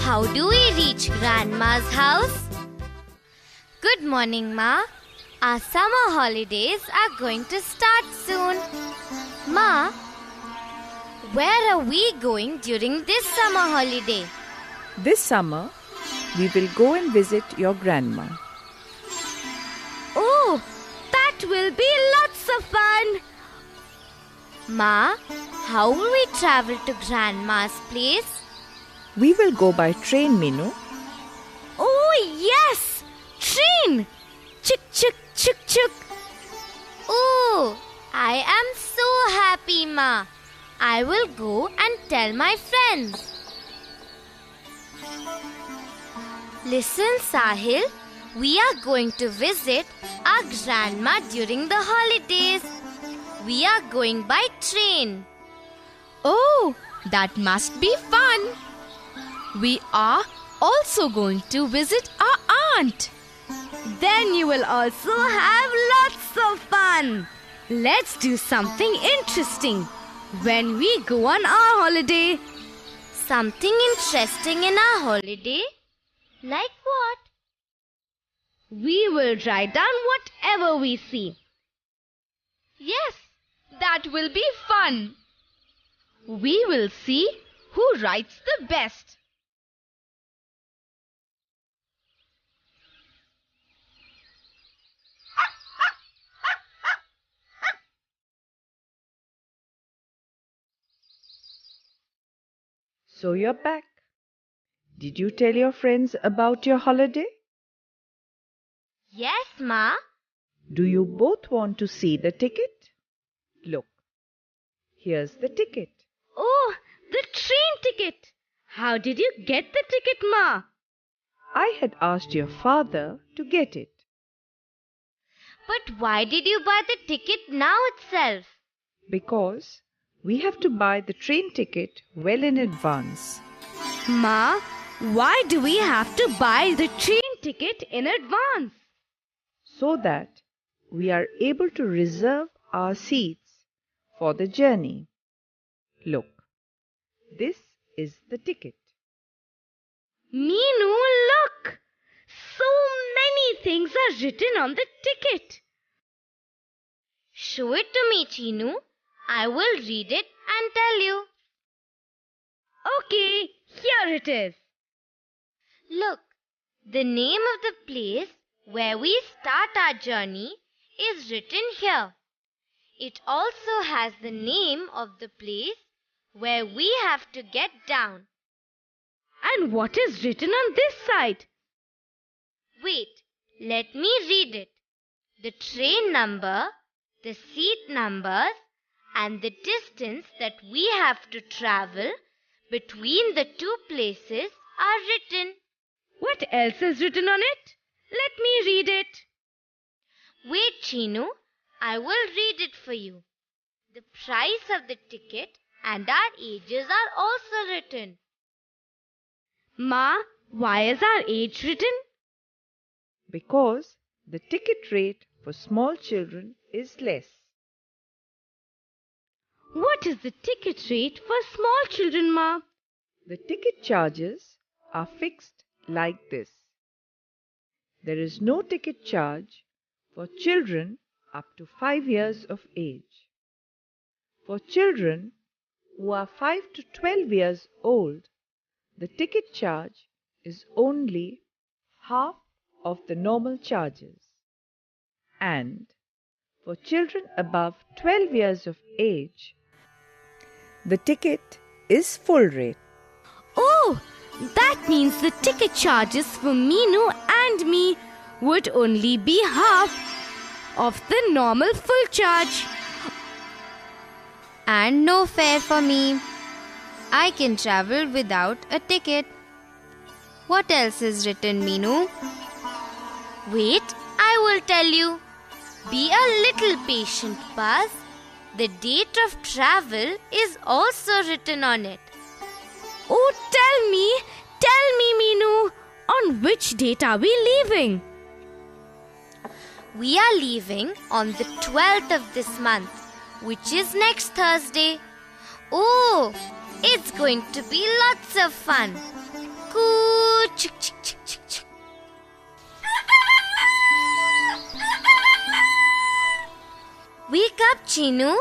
how do we reach Grandma's house? Good morning, Ma. Our summer holidays are going to start soon. Ma, where are we going during this summer holiday? This summer, we will go and visit your grandma. Oh, that will be lots of fun. Ma, how will we travel to Grandma's place? We will go by train, Minu. Oh, yes! Train! Chuk, chuk, chuk, chuk. Oh, I am so happy, Ma. I will go and tell my friends. Listen, Sahil. We are going to visit our grandma during the holidays. We are going by train. Oh, that must be fun. We are also going to visit our aunt. Then you will also have lots of fun. Let's do something interesting when we go on our holiday. Something interesting in our holiday? Like what? We will write down whatever we see. Yes, that will be fun. We will see who writes the best. So you're back. Did you tell your friends about your holiday? Yes, Ma. Do you both want to see the ticket? Look, here's the ticket. Oh, the train ticket. How did you get the ticket, Ma? I had asked your father to get it. But why did you buy the ticket now itself? Because we have to buy the train ticket well in advance. Ma, why do we have to buy the train ticket in advance? So that we are able to reserve our seats for the journey. Look, this is the ticket. Meenu, look! So many things are written on the ticket. Show it to me, Chinu. I will read it and tell you. Okay, here it is. Look, the name of the place where we start our journey is written here. It also has the name of the place where we have to get down. And what is written on this side? Wait, let me read it. The train number, the seat numbers, and the distance that we have to travel between the two places are written. What else is written on it? Let me read it. Wait, Chinu, I will read it for you. The price of the ticket and our ages are also written. Ma, why is our age written? Because the ticket rate for small children is less. What is the ticket rate for small children, Ma? The ticket charges are fixed like this. There is no ticket charge for children up to 5 years of age. For children who are 5 to 12 years old, the ticket charge is only half of the normal charges. And for children above 12 years of age, the ticket is full rate. Oh, that means the ticket charges for Meenu and me would only be half of the normal full charge. And no fare for me. I can travel without a ticket. What else is written, Meenu? Wait, I will tell you. Be a little patient, Buzz. The date of travel is also written on it. Oh, tell me, Meenu, on which date are we leaving? We are leaving on the 12th of this month, which is next Thursday. Oh, it's going to be lots of fun. Cuckoo! Chick, chick, chick, chick, chick. Wake up, Chinu.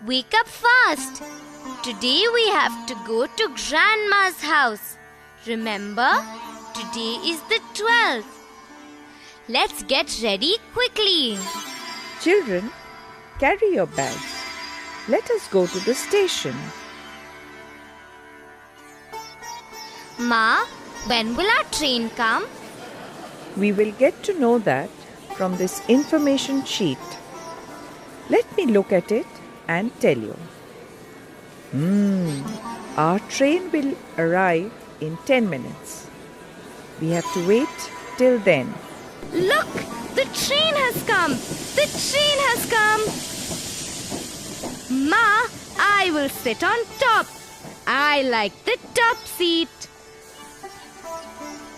Wake up fast. Today we have to go to Grandma's house. Remember, today is the 12th. Let's get ready quickly. Children, carry your bags. Let us go to the station. Ma, when will our train come? We will get to know that from this information sheet. Let me look at it and tell you. Our train will arrive in 10 minutes. We have to wait till then. Look! The train has come! The train has come! Ma, I will sit on top. I like the top seat.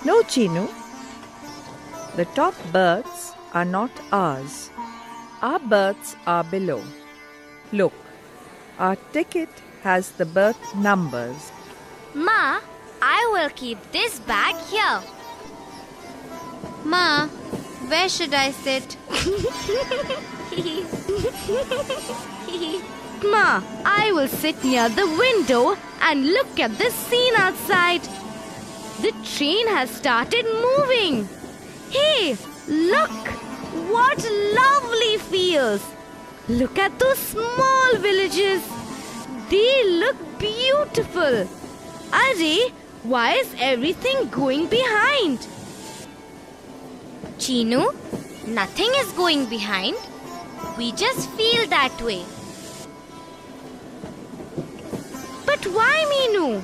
No, Chinu. The top berths are not ours. Our berths are below. Look, our ticket has the berth numbers. Ma, I will keep this bag here. Ma, where should I sit? Ma, I will sit near the window and look at the scene outside. The train has started moving. Hey, look! What lovely fields! Look at those small villages. They look beautiful. Arey, why is everything going behind? Chinu, nothing is going behind. We just feel that way. But why, Meenu?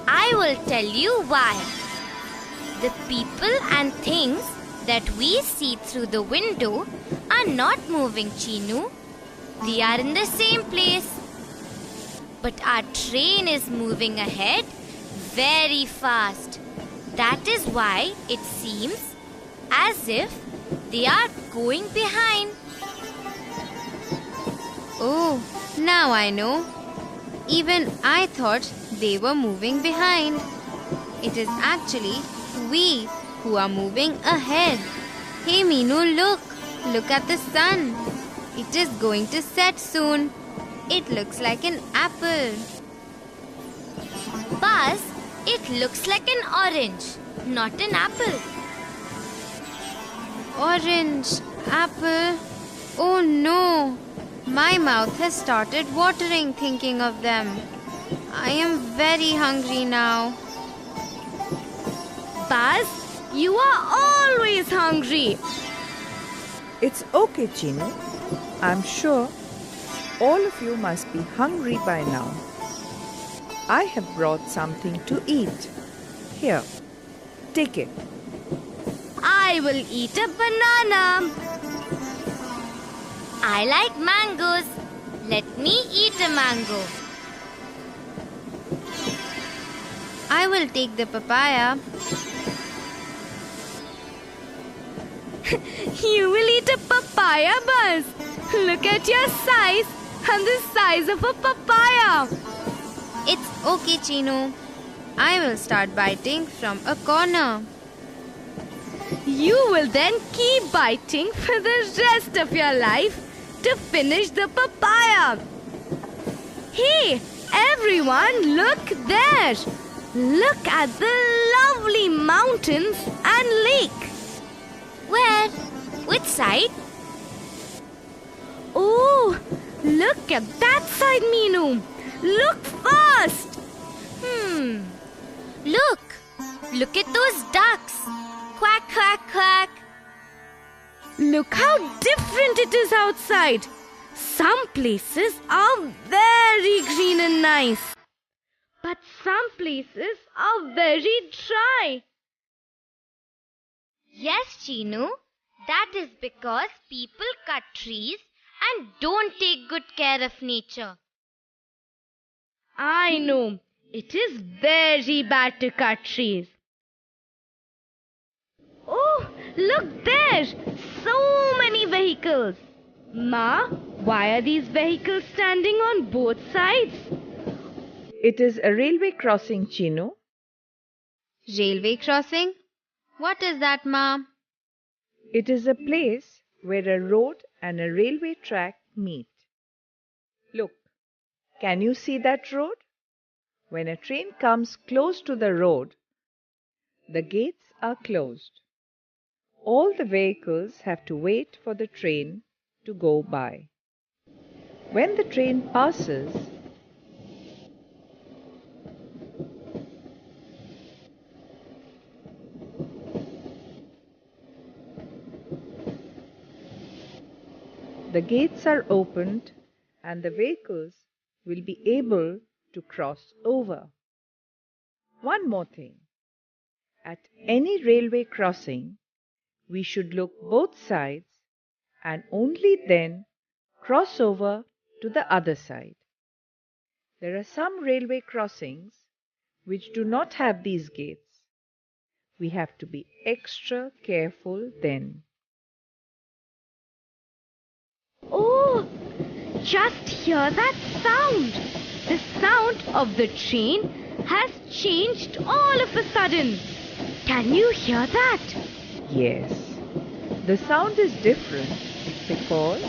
I will tell you why. The people and things that we see through the window are not moving, Chinu. They are in the same place. But our train is moving ahead very fast. That is why it seems as if they are going behind. Oh, now I know. Even I thought they were moving behind. It is actually we who are moving ahead. Hey Meenu, look! Look at the sun. It is going to set soon. It looks like an apple. Buzz, it looks like an orange, not an apple. Orange, apple. Oh no! My mouth has started watering thinking of them. I am very hungry now. Buzz, you are always hungry. It's okay, Chinu. I'm sure all of you must be hungry by now. I have brought something to eat. Here, take it. I will eat a banana. I like mangoes. Let me eat a mango. I will take the papaya. You will eat a papaya, Buzz. Look at your size and the size of a papaya. It's okay, Chinu. I will start biting from a corner. You will then keep biting for the rest of your life to finish the papaya. Hey, everyone, look there. Look at the lovely mountains and lake. Where? Which side? Oh, look at that side, Meenu. Look fast. Look. Look at those ducks. Quack, quack, quack. Look how different it is outside. Some places are very green and nice. But some places are very dry. Yes, Chinu. That is because people cut trees and don't take good care of nature. I know. It is very bad to cut trees. Oh, look there! So many vehicles. Ma, why are these vehicles standing on both sides? It is a railway crossing, Chinu. Railway crossing? What is that, Ma? It is a place where a road and a railway track meet. Look, can you see that road? When a train comes close to the road, the gates are closed. All the vehicles have to wait for the train to go by. When the train passes, the gates are opened and the vehicles will be able to cross over. One more thing. At any railway crossing, we should look both sides and only then cross over to the other side. There are some railway crossings which do not have these gates. We have to be extra careful then. Oh, just hear that sound. The sound of the train has changed all of a sudden. Can you hear that? Yes, the sound is different because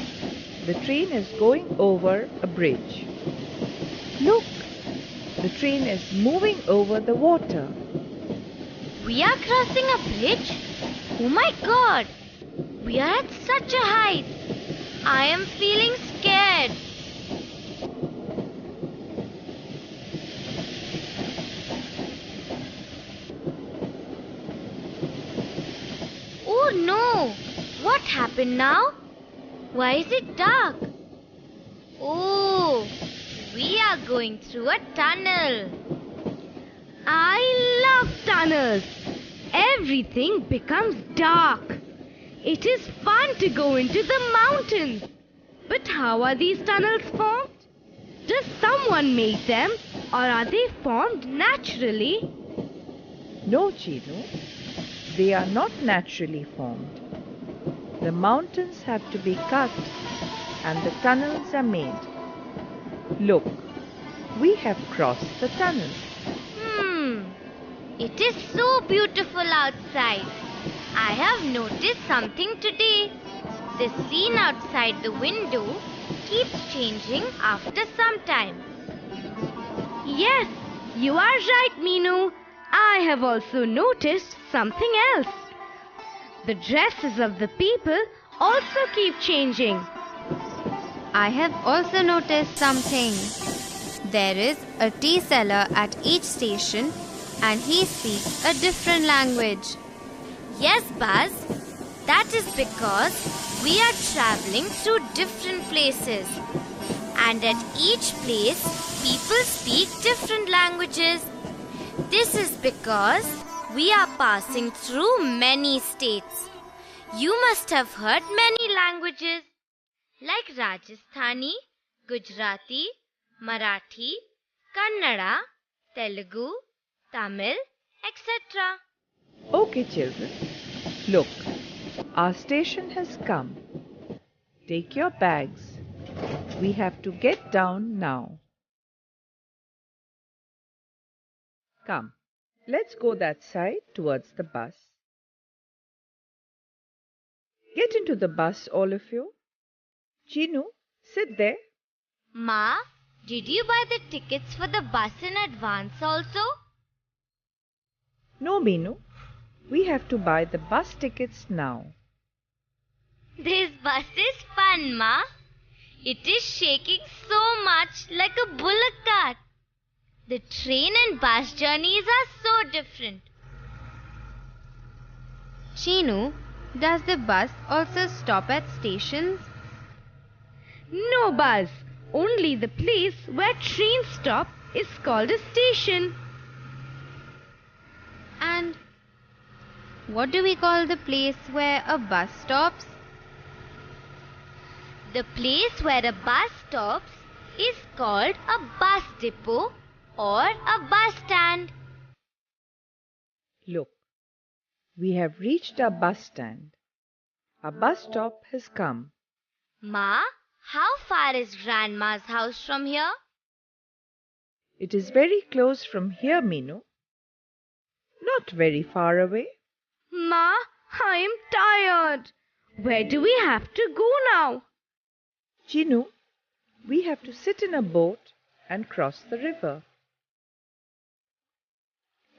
the train is going over a bridge. Look, the train is moving over the water. We are crossing a bridge? Oh my God! We are at such a height. I am feeling scared. Oh no! What happened now? Why is it dark? Oh, we are going through a tunnel. I love tunnels. Everything becomes dark. It is fun to go into the mountains. But how are these tunnels formed? Does someone make them or are they formed naturally? No, Chinu, they are not naturally formed. The mountains have to be cut and the tunnels are made. Look, we have crossed the tunnel. It is so beautiful outside. I have noticed something today. The scene outside the window keeps changing after some time. Yes, you are right, Meenu. I have also noticed something else. The dresses of the people also keep changing. I have also noticed something. There is a tea seller at each station and he speaks a different language. Yes, Buzz. That is because we are traveling through different places. And at each place, people speak different languages. This is because we are passing through many states. You must have heard many languages like Rajasthani, Gujarati, Marathi, Kannada, Telugu, Tamil, etc. Okay, children. Look, our station has come. Take your bags. We have to get down now. Come, let's go that side towards the bus. Get into the bus, all of you. Chinu, sit there. Ma, did you buy the tickets for the bus in advance also? No, Meenu. We have to buy the bus tickets now. This bus is fun, Ma. It is shaking so much like a bullock cart. The train and bus journeys are so different. Chinu, does the bus also stop at stations? No, Buzz. Only the place where trains stop is called a station. And what do we call the place where a bus stops? The place where a bus stops is called a bus depot or a bus stand. Look, we have reached our bus stand. Our bus stop has come. Ma, how far is Grandma's house from here? It is very close from here, Meenu. Not very far away. Ma, I am tired. Where do we have to go now? Chinu, we have to sit in a boat and cross the river.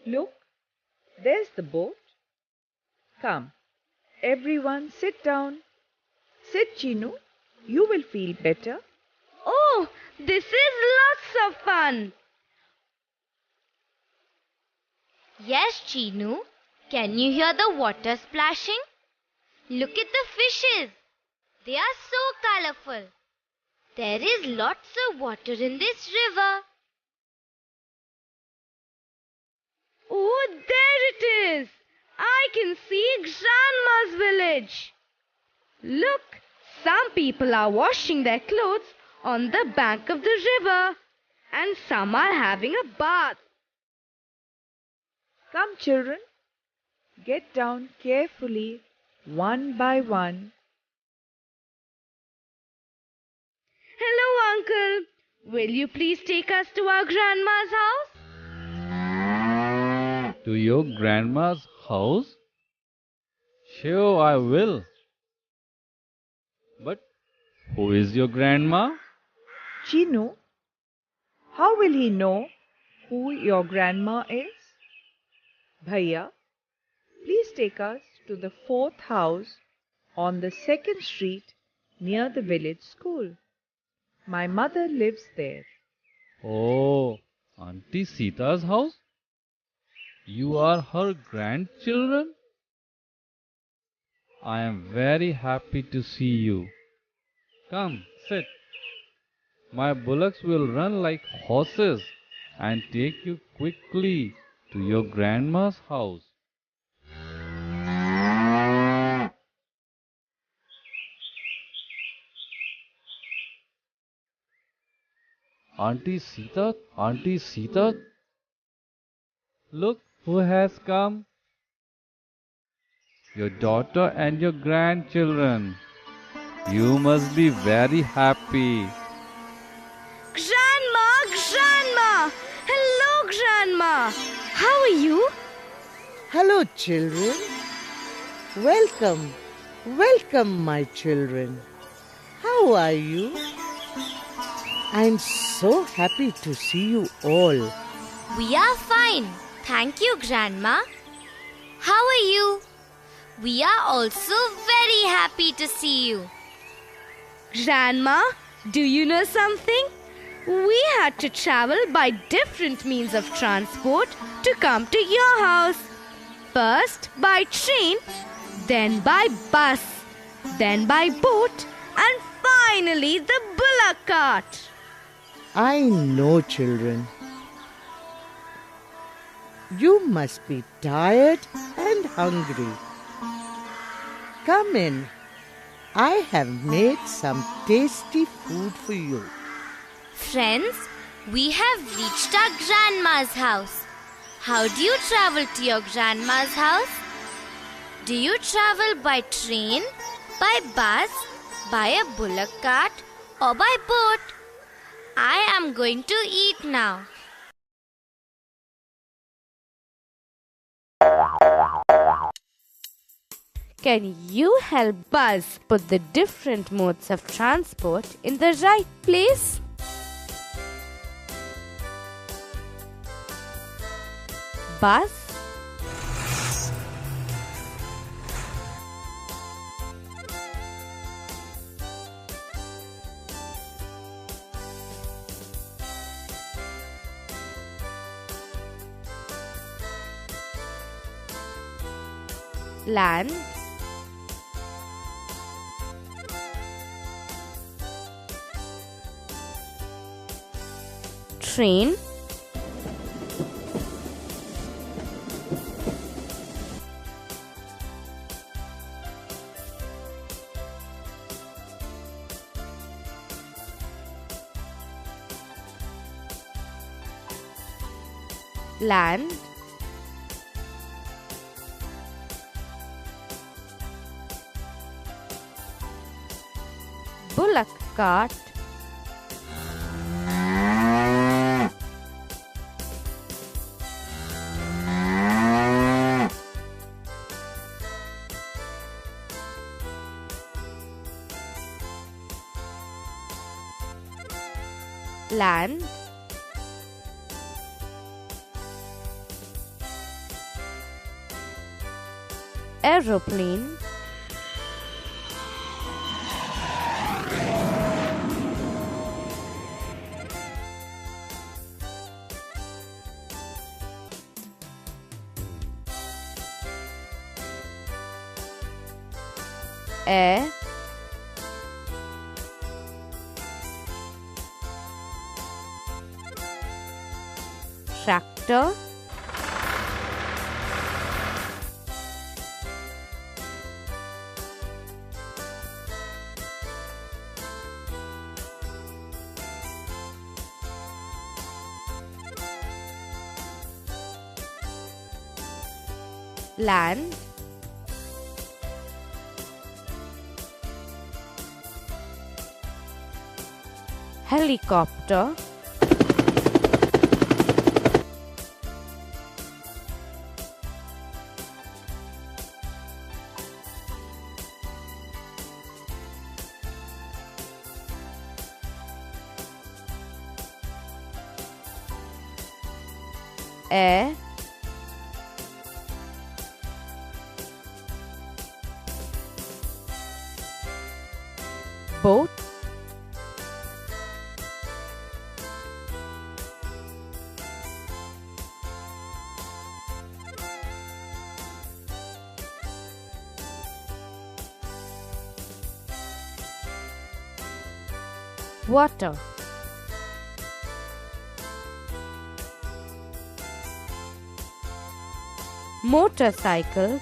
Look, there's the boat. Come, everyone sit down. Sit, Chinu. You will feel better. Oh, this is lots of fun. Yes, Chinu. Can you hear the water splashing? Look at the fishes. They are so colorful. There is lots of water in this river. Oh, there it is. I can see Grandma's village. Look, some people are washing their clothes on the bank of the river, and some are having a bath. Come, children. Get down carefully, one by one. Hello, Uncle. Will you please take us to our grandma's house? To your grandma's house? Sure, I will. But who is your grandma? Chinu, how will he know who your grandma is? Bhaiya, please take us to the 4th house on the 2nd street near the village school. My mother lives there. Oh, Auntie Sita's house? You are her grandchildren? I am very happy to see you. Come, sit. My bullocks will run like horses and take you quickly to your grandma's house. Auntie Sita, look who has come. Your daughter and your grandchildren. You must be very happy. Grandma! Hello, Grandma! How are you? Hello, children. Welcome, my children. How are you? I'm so happy to see you all. We are fine. Thank you, Grandma. How are you? We are also very happy to see you. Grandma, do you know something? We had to travel by different means of transport to come to your house. First by train, then by bus, then by boat, and finally the bullock cart. I know, children. You must be tired and hungry. Come in. I have made some tasty food for you. Friends, we have reached our grandma's house. How do you travel to your grandma's house? Do you travel by train, by bus, by a bullock cart, or by boat? I am going to eat now. Can you help us put the different modes of transport in the right place? Bus, land, train, land, bullock cart, land, aeroplane, air, tractor, land, helicopter, air, boat, water, motorcycle,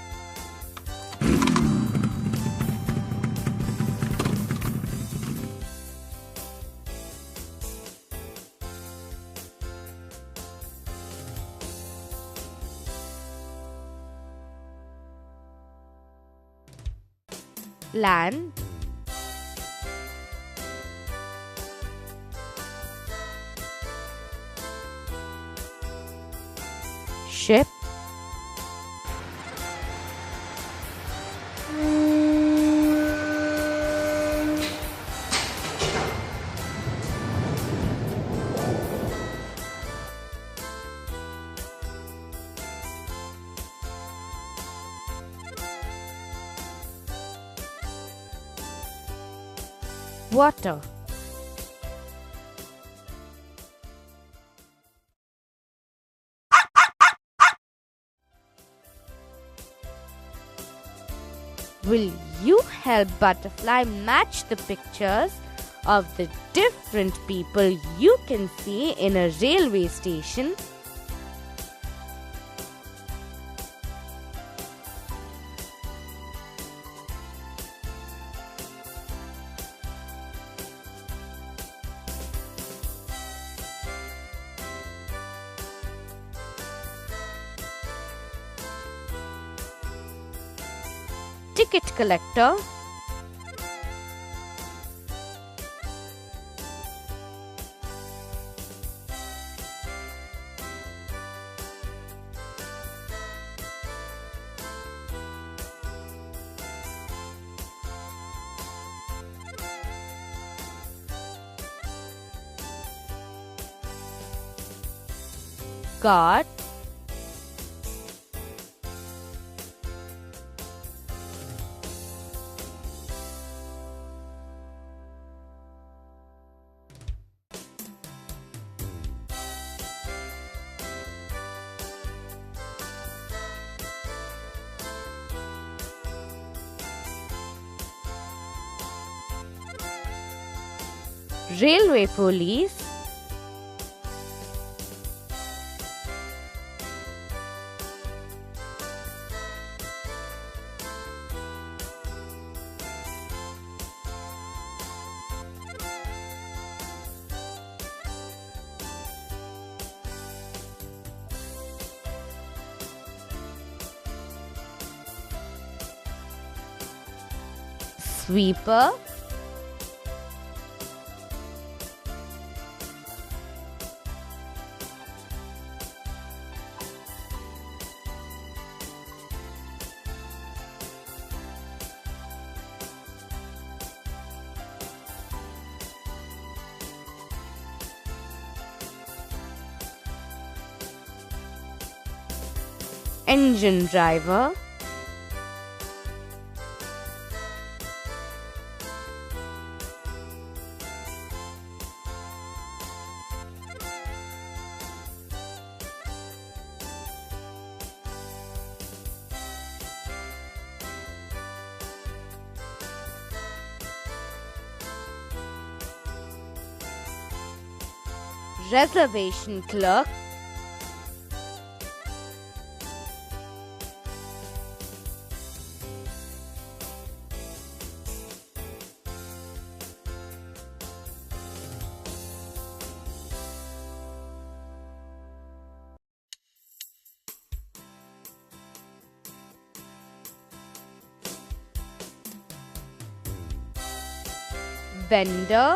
land, ship, water, will you help Butterfly match the pictures of the different people you can see in a railway station? Ticket collector, guard, railway police, sweeper, engine driver. Reservation clerk. Vendor.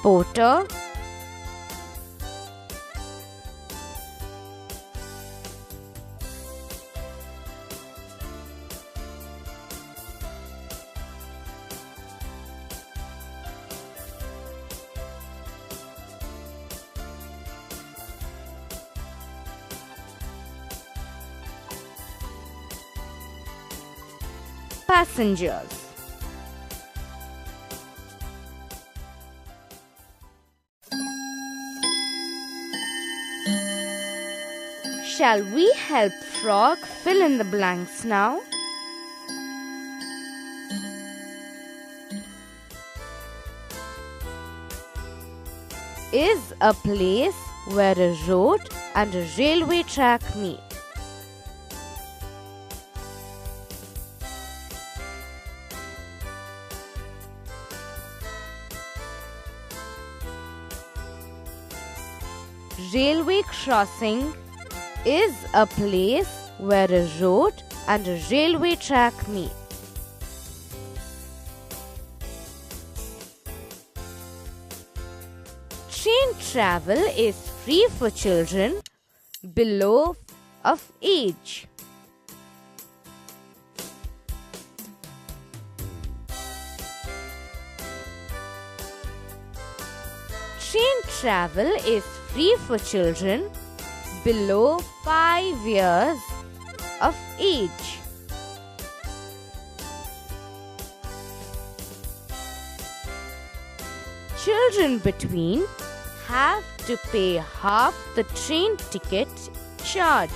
Porter. Passengers. Shall we help Frog fill in the blanks now? Is a place where a road and a railway track meet. Railway crossing is a place where a road and a railway track meet. Train travel is free for children below of age. Train travel is free for children below 5 years of age. Children between have to pay half the train ticket charge.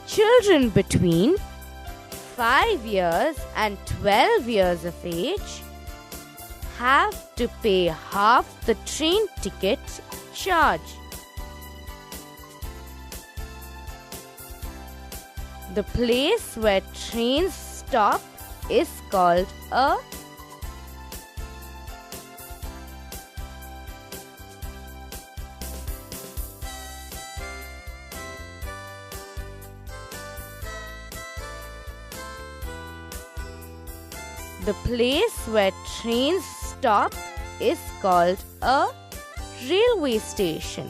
Children between 5 years and 12 years of age have to pay half the train ticket charge. The place where trains stop is called a The place where trains stop is called a railway station.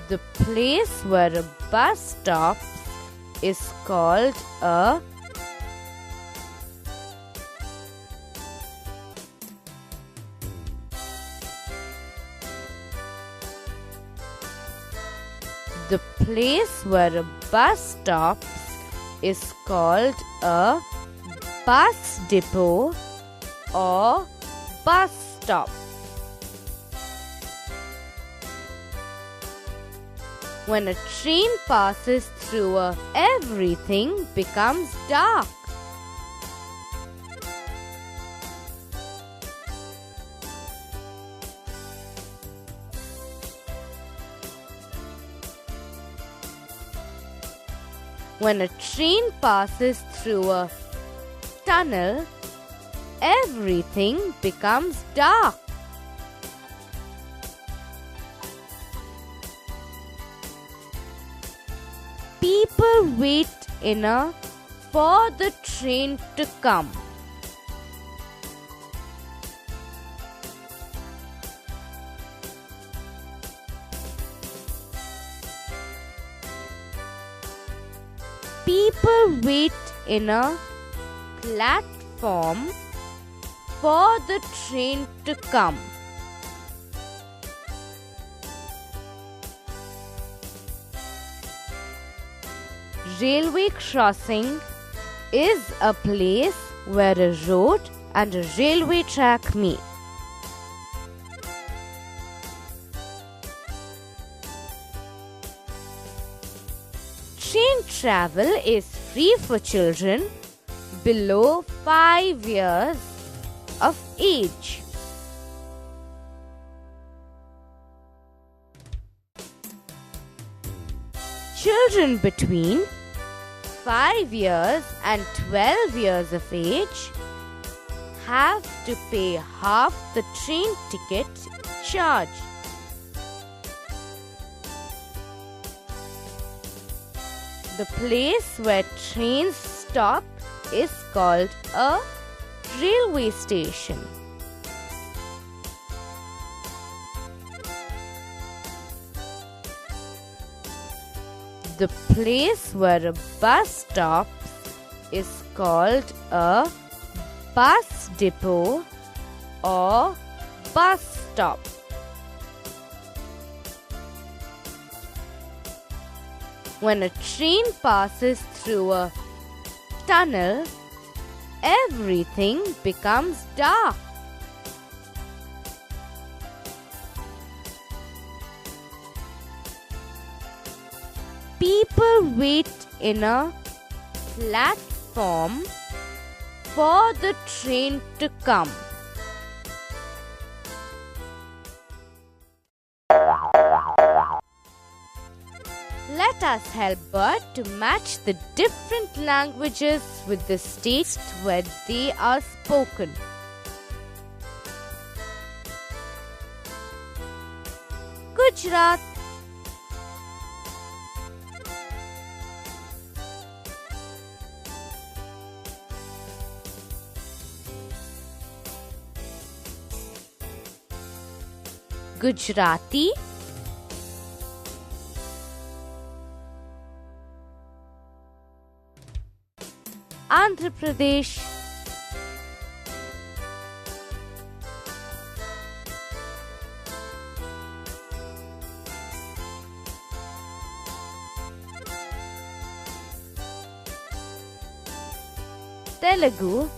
The place where a bus stops is called a The place where a bus stops is called a bus depot or bus stop. When a train passes through everything becomes dark. When a train passes through tunnel, everything becomes dark. People wait for the train to come. People wait in a platform for the train to come. Railway crossing is a place where a road and a railway track meet. Train travel is free for children below 5 years of age. Children between 5 years and 12 years of age have to pay half the train ticket charge. The place where trains stop is called a railway station. The place where a bus stops is called a bus depot or bus stop. When a train passes through a tunnel, everything becomes dark. People wait in a platform for the train to come. Let us help Bert to match the different languages with the states where they are spoken. Gujarat, Gujarati, Andhra Pradesh, Telugu,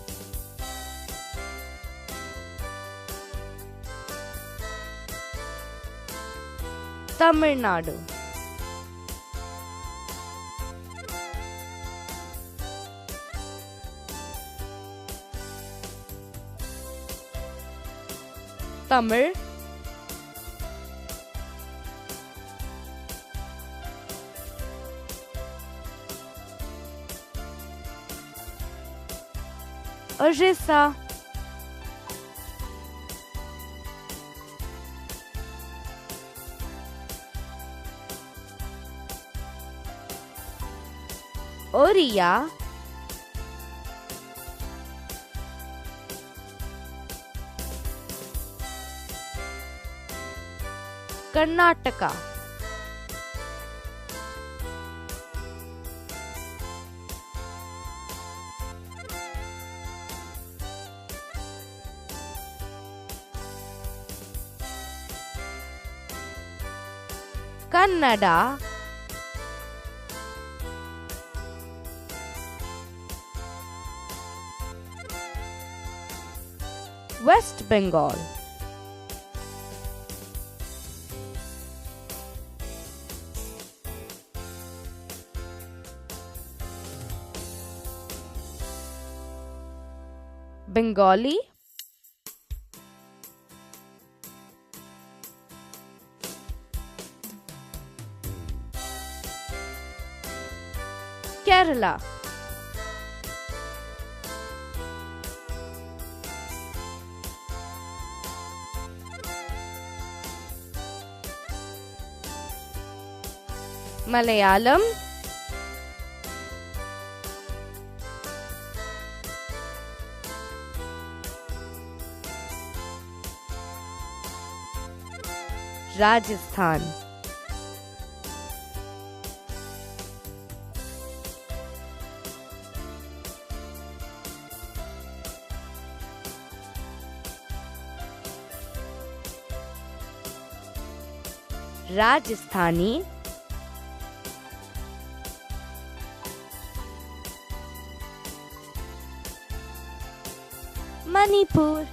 Tamil Nadu, Tamil, Orissa, Oriya, Karnataka, Kannada, West Bengal, Bengali, Kerala, Malayalam, Rajasthan, Rajasthani, Manipur,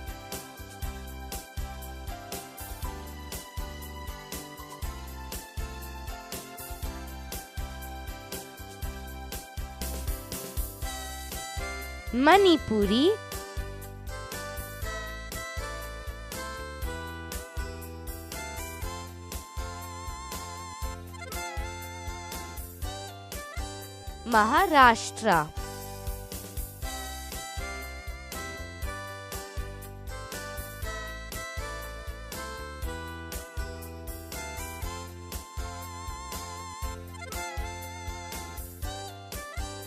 Manipuri, Maharashtra,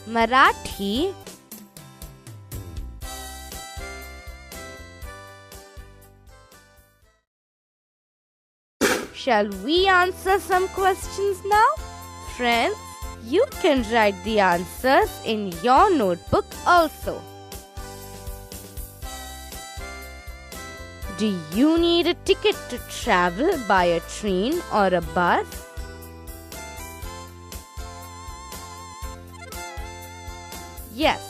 Marathi, Shall we answer some questions now? Friends, you can write the answers in your notebook also. Do you need a ticket to travel by a train or a bus? Yes.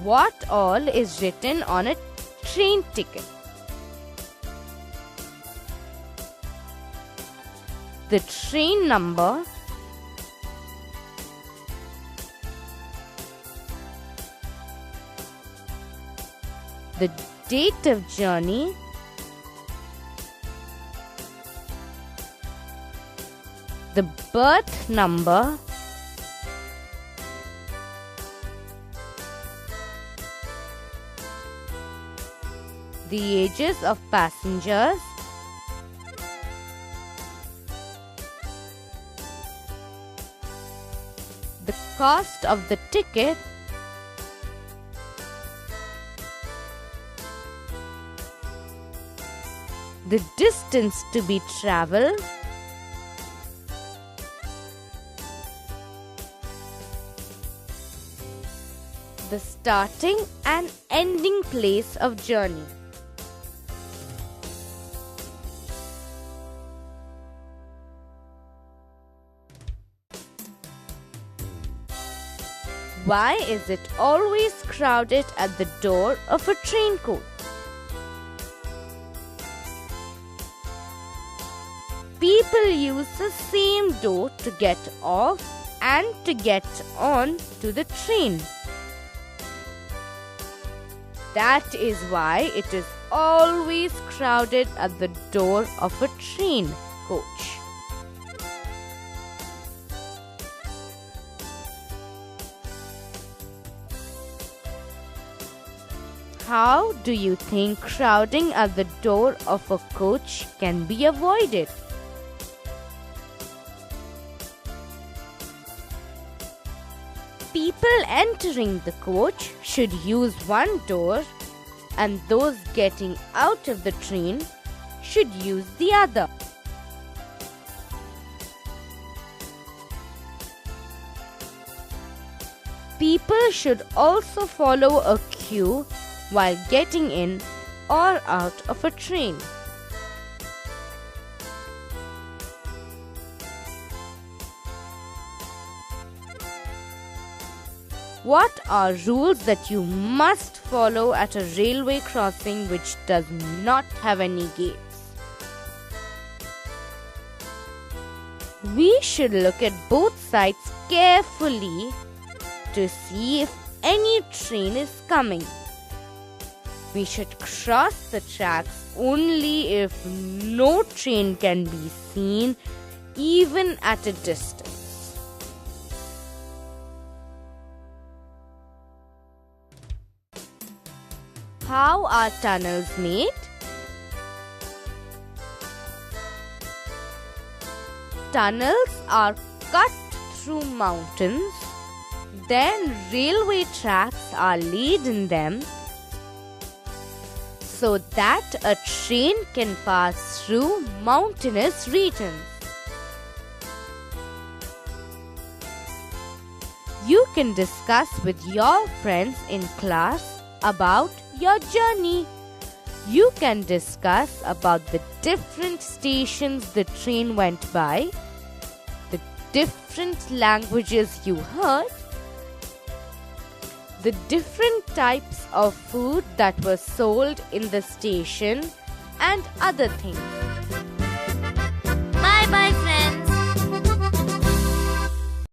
What all is written on a train ticket? The train number, the date of journey, the berth number, the ages of passengers, the cost of the ticket, the distance to be traveled, the starting and ending place of journey. Why is it always crowded at the door of a train coach? People use the same door to get off and to get on to the train. That is why it is always crowded at the door of a train coach. How do you think crowding at the door of a coach can be avoided? People entering the coach should use one door, and those getting out of the train should use the other. People should also follow a queue while getting in or out of a train. What are rules that you must follow at a railway crossing which does not have any gates? We should look at both sides carefully to see if any train is coming. We should cross the tracks only if no train can be seen, even at a distance. how are tunnels made? Tunnels are cut through mountains, then railway tracks are laid in them so that a train can pass through mountainous regions. You can discuss with your friends in class about your journey. You can discuss about the different stations the train went by, the different languages you heard, the different types of food that were sold in the station, and other things. Bye bye, friends.